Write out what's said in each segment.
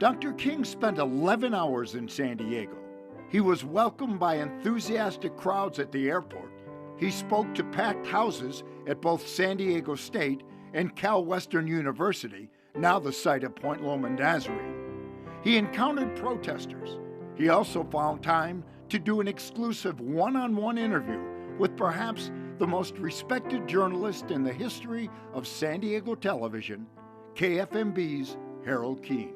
Dr. King spent 11 hours in San Diego. He was welcomed by enthusiastic crowds at the airport. He spoke to packed houses at both San Diego State and Cal Western University, now the site of Point Loma Nazarene. He encountered protesters. He also found time to do an exclusive one-on-one interview with perhaps the most respected journalist in the history of San Diego television, KFMB'S Harold Keene.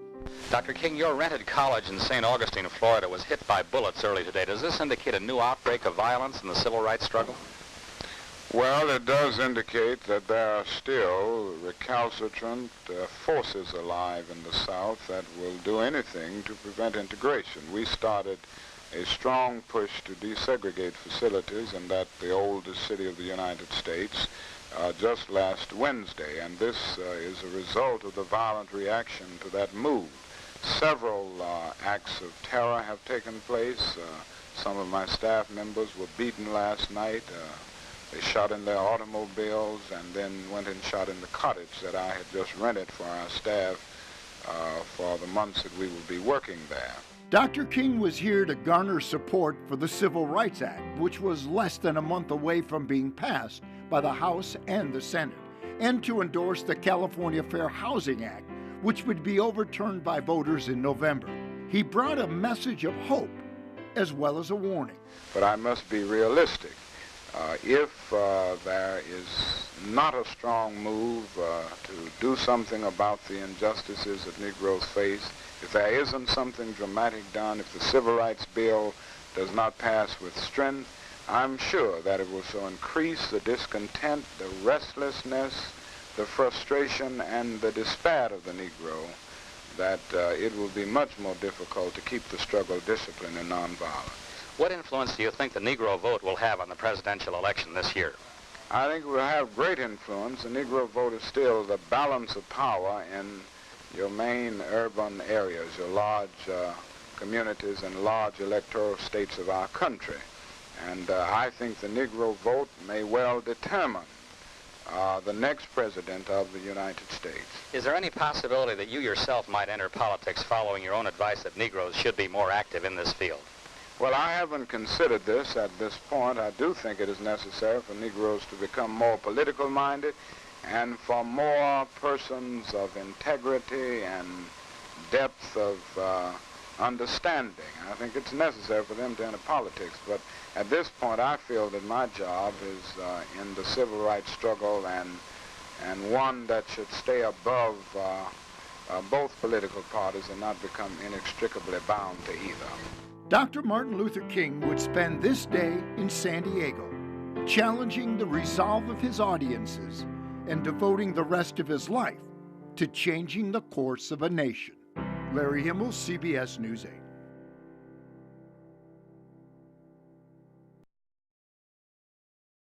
Dr. King, your rented college in St. Augustine, Florida was hit by bullets early today. Does this indicate a new outbreak of violence in the civil rights struggle? Well, it does indicate that there are still recalcitrant forces alive in the South that will do anything to prevent integration. We started a strong push to desegregate facilities in the oldest city of the United States just last Wednesday, and this is a result of the violent reaction to that move. Several acts of terror have taken place. Some of my staff members were beaten last night. They shot in their automobiles and then went and shot in the cottage that I had just rented for our staff for the months that we will be working there. Dr. King was here to garner support for the Civil Rights Act, which was less than a month away from being passed by the House and the Senate, and to endorse the California Fair Housing Act, which would be overturned by voters in November. He brought a message of hope as well as a warning. But I must be realistic. If there is not a strong move to do something about the injustices that Negroes face, if there isn't something dramatic done, if the Civil Rights Bill does not pass with strength, I'm sure that it will so increase the discontent, the restlessness, the frustration, and the despair of the Negro that it will be much more difficult to keep the struggle disciplined and nonviolent. What influence do you think the Negro vote will have on the presidential election this year? I think it will have great influence. The Negro vote is still the balance of power in your main urban areas, your large communities and large electoral states of our country. And I think the Negro vote may well determine the next president of the United States. Is there any possibility that you yourself might enter politics following your own advice that Negroes should be more active in this field? Well, I haven't considered this at this point. I do think it is necessary for Negroes to become more political minded and for more persons of integrity and depth of understanding. I think it's necessary for them to enter politics, but at this point I feel that my job is in the civil rights struggle and one that should stay above both political parties and not become inextricably bound to either. Dr. Martin Luther King would spend this day in San Diego, challenging the resolve of his audiences and devoting the rest of his life to changing the course of a nation. Larry Himmel, CBS News 8.